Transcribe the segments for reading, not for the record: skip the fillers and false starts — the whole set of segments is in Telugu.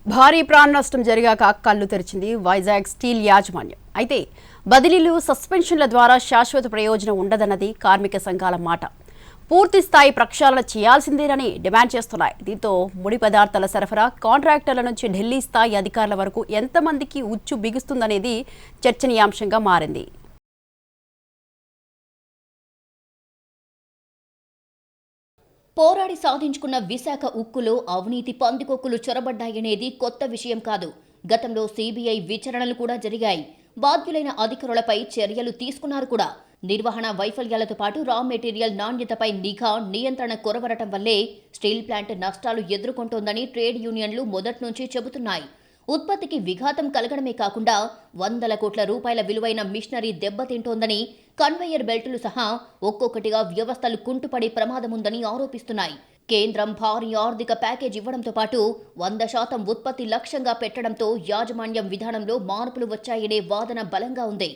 భారీ ప్రాణ నష్టం జరిగాక కళ్లు తెరిచింది వైజాగ్ స్టీల్ యాజమాన్యం. అయితే బదిలీలు, సస్పెన్షన్ల ద్వారా శాశ్వత ప్రయోజనం ఉండదన్నది కార్మిక సంఘాల మాట. పూర్తి స్థాయి ప్రక్షాళన చేయాల్సిందేనని డిమాండ్ చేస్తున్నాయి. దీంతో ముడి పదార్థాల సరఫరా, కాంట్రాక్టర్ల నుంచి ఢిల్లీ స్థాయి అధికారుల వరకు ఎంతమందికి ఉచ్చు బిగుస్తుందనేది చర్చనీయాంశంగా మారింది. పోరాడి సాధించుకున్న విశాఖ ఉక్కులో అవినీతి పందికొక్కులు చొరబడ్డాయనేది కొత్త విషయం కాదు. గతంలో సిబిఐ విచారణలు కూడా జరిగాయి. బాధ్యులైన అధికారులపై చర్యలు తీసుకున్నారు కూడా. నిర్వహణ వైఫల్యాలతో పాటు రా మెటీరియల్ నాణ్యతపై నిఘా, నియంత్రణ కొరవరటం వల్లే స్టీల్ ప్లాంట్ నష్టాలు ఎదుర్కొంటోందని ట్రేడ్ యూనియన్లు మొదటి నుంచి చెబుతున్నాయి. ఉత్పత్తికి విఘాతం కలగడమే కాకుండా వందల కోట్ల రూపాయల విలువైన మిషనరీ దెబ్బతింటోందని, కన్వేయర్ బెల్టులు సహా ఒక్కొక్కటిగా వ్యవస్థలు కుంటుపడే ప్రమాదముందని ఆరోపిస్తున్నాయి. కేంద్రం భారీ ఆర్థిక ప్యాకేజ్ ఇవ్వడంతో పాటు 100% ఉత్పత్తి లక్ష్యంగా పెట్టడంతో యాజమాన్యం విధానంలో మార్పులు వచ్చాయనే వాదన బలంగా ఉంది.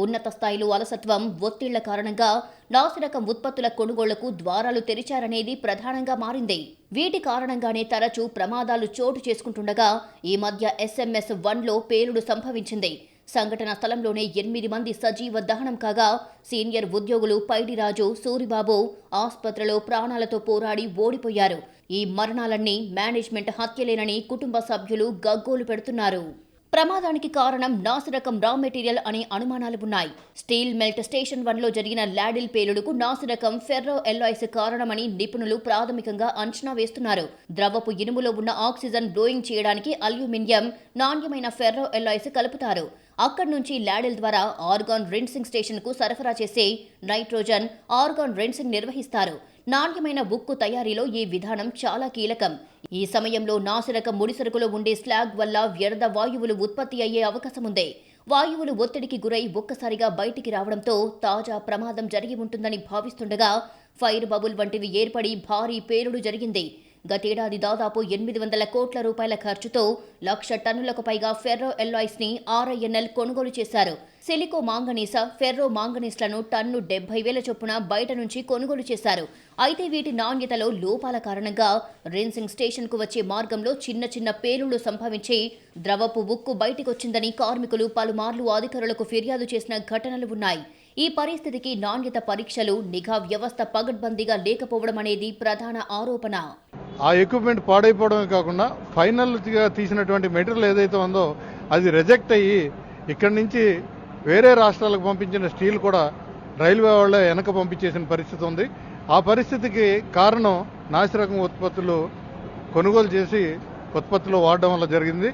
ఉన్నత స్థాయిలో అలసత్వం, ఒత్తిళ్ల కారణంగా నాసిరకం ఉత్పత్తుల కొనుగోళ్లకు ద్వారాలు తెరిచారనేది ప్రధానంగా మారింది. వీటి కారణంగానే తరచూ ప్రమాదాలు చోటు చేసుకుంటుండగా ఈ మధ్య SMS 1లో పేలుడు సంభవించింది. సంఘటన స్థలంలోనే 8 మంది సజీవ దహనం కాగా సీనియర్ ఉద్యోగులు పైడిరాజు, సూరిబాబు ఆసుపత్రిలో ప్రాణాలతో పోరాడి ఓడిపోయారు. ఈ మరణాలన్నీ మేనేజ్మెంట్ హత్యలేనని కుటుంబ సభ్యులు గగ్గోలు పెడుతున్నారు. ప్రమాదానికి కారణం నాసిరకం రా మెటీరియల్ అనే అనుమానాలు ఉన్నాయి. స్టీల్ మెల్ట్ స్టేషన్ 1లో జరిగిన లాడిల్ పేలుడుకు నాసిరకం ఫెర్రో ఎల్లాయిస్ కారణమని నిపుణులు ప్రాథమికంగా అంచనా వేస్తున్నారు. ద్రవపు ఇనుములో ఉన్న ఆక్సిజన్ బ్లోయింగ్ చేయడానికి అల్యూమినియం, నాణ్యమైన ఫెర్రో ఎల్లాయిస్ కలుపుతారు. అక్కడి నుంచి లాడిల్ ద్వారా ఆర్గాన్ రెన్సింగ్ స్టేషన్కు సరఫరా చేసే నైట్రోజన్ ఆర్గాన్ రెన్సింగ్ నిర్వహిస్తారు. నాణ్యమైన ఉక్కు తయారీలో ఈ విధానం చాలా కీలకం. ఈ సమయంలో నాసిరకం ముడిసరుకులో ఉండే స్లాగ్ వల్ల వ్యర్థ వాయువులు ఉత్పత్తి అయ్యే అవకాశం ఉంది. వాయువులు ఒత్తిడికి గురై ఒక్కసారిగా బయటికి రావడంతో తాజా ప్రమాదం జరిగి ఉంటుందని భావిస్తుండగా ఫైర్ బబుల్ వంటివి ఏర్పడి భారీ పేలుడు జరిగింది. గతేడాది దాదాపు 800 కోట్ల రూపాయల ఖర్చుతో 1,00,000 టన్నులకు పైగా ఫెర్రో ఎల్లాయిస్ ని RINL కొనుగోలు చేశారు. సిలికో మాంగనీస, ఫెర్రో మాంగనీస్లను టన్ను 70,000 చొప్పున బయట నుంచి కొనుగోలు చేశారు. అయితే వీటి నాణ్యతలో లోపాల కారణంగా రెన్సింగ్ స్టేషన్కు వచ్చే మార్గంలో చిన్న చిన్న పేలుళ్లు సంభవించి ద్రవపు ఉక్కు బయటికొచ్చిందని కార్మికులు పలుమార్లు అధికారులకు ఫిర్యాదు చేసిన ఘటనలు ఉన్నాయి. ఈ పరిస్థితికి నాణ్యత పరీక్షలు, నిఘా వ్యవస్థ పగడ్బందీగా లేకపోవడం అనేది ప్రధాన ఆరోపణ. ఆ ఎక్విప్మెంట్ పాడైపోవడమే కాకుండా ఫైనల్గా తీసినటువంటి మెటీరియల్ ఏదైతే ఉందో అది రిజెక్ట్ అయ్యి ఇక్కడి నుంచి వేరే రాష్ట్రాలకు పంపించిన స్టీల్ కూడా రైల్వే వాళ్ళే వెనక పంపించేసిన పరిస్థితి ఉంది. ఆ పరిస్థితికి కారణం నాసిరకం ఉత్పత్తులు కొనుగోలు చేసి ఉత్పత్తులు వాడడం వల్ల జరిగింది.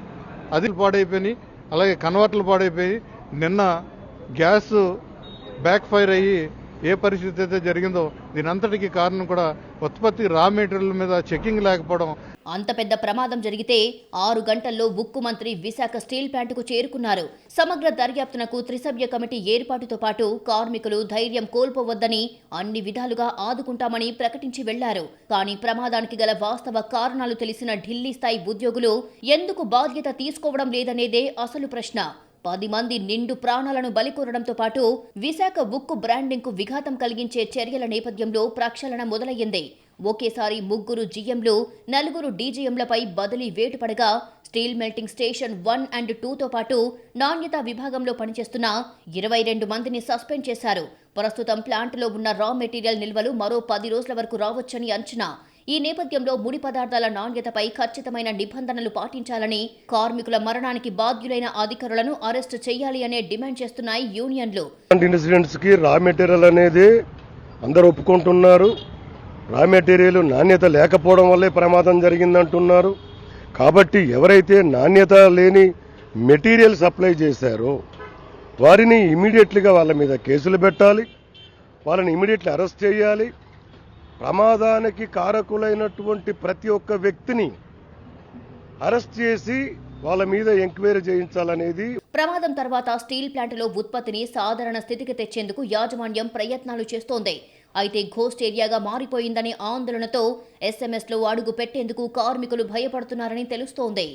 అది పాడైపోయి, అలాగే కన్వర్టర్లు పాడైపోయి, నిన్న గ్యాస్ బ్యాక్ ఫైర్ అయ్యి ఏ పరిస్థితి అయితే జరిగిందో దీనంతటికీ కారణం కూడా ఉత్పత్తి రా మెటీరియల్ మీద చెకింగ్ లేకపోవడం. అంత పెద్ద ప్రమాదం జరిగితే 6 గంటల్లో ఉక్కు మంత్రి విశాఖ స్టీల్ ప్లాంట్కు చేరుకున్నారు. సమగ్ర దర్యాప్తునకు త్రిసభ్య కమిటీ ఏర్పాటుతో పాటు కార్మికులు ధైర్యం కోల్పోవద్దని, అన్ని విధాలుగా ఆదుకుంటామని ప్రకటించి వెళ్లారు. కానీ ప్రమాదానికి గల వాస్తవ కారణాలు తెలిసిన ఢిల్లీ స్థాయి ఉద్యోగులు ఎందుకు బాధ్యత తీసుకోవడం లేదనేదే అసలు ప్రశ్న. 10 మంది నిండు ప్రాణాలను బలికోరడంతో పాటు విశాఖ ఉక్కు బ్రాండింగ్కు విఘాతం కలిగించే చర్యల నేపథ్యంలో ప్రక్షాళన మొదలయ్యింది. ఒకేసారి 3 GMలు, 4 DGMలపై బదిలీ వేటు పడగా స్టీల్ మెల్టింగ్ స్టేషన్ 1 and 2తో పాటు నాణ్యతా విభాగంలో పనిచేస్తున్న 22 మందిని సస్పెండ్ చేశారు. ప్రస్తుతం ప్లాంట్లో ఉన్న రా మెటీరియల్ నిల్వలు మరో 10 రోజుల వరకు రావచ్చని అంచనా. ఈ నేపథ్యంలో ముడి పదార్థాల నాణ్యతపై ఖచ్చితమైన నిబంధనలు పాటించాలని, కార్మికుల మరణానికి బాధ్యులైన అధికారులను అరెస్టు చేయాలి అనే డిమాండ్ చేస్తున్నాయి యూనియన్లు. ఇన్సిడెంట్స్ కి రా మెటీరియల్ అనేది అందరూ ఒప్పుకుంటున్నారు. రా మెటీరియల్ నాణ్యత లేకపోవడం వల్లే ప్రమాదం జరిగిందంటున్నారు. కాబట్టి ఎవరైతే నాణ్యత లేని మెటీరియల్ సప్లై చేశారో వారిని ఇమీడియట్లీగా వాళ్ళ మీద కేసులు పెట్టాలి, వాళ్ళని ఇమీడియట్లీ అరెస్ట్ చేయాలి. ప్రమాదానికి కారకులైనటువంటి ప్రతి ఒక్క వ్యక్తిని అరెస్ట్ చేసి వాళ్ళ మీద ఎంక్వైరీ చేయించాలనేది. ప్రమాదం తర్వాత స్టీల్ ప్లాంట్లో ఉత్పత్తిని సాధారణ స్థితికి తెచ్చేందుకు యాజమాన్యం ప్రయత్నాలు చేస్తోంది. అయితే ఘోస్ట్ ఏరియాగా మారిపోయిందనే ఆందోళనతో SMS లో అడుగు పెట్టేందుకు కార్మికులు భయపడుతున్నారని తెలుస్తోంది.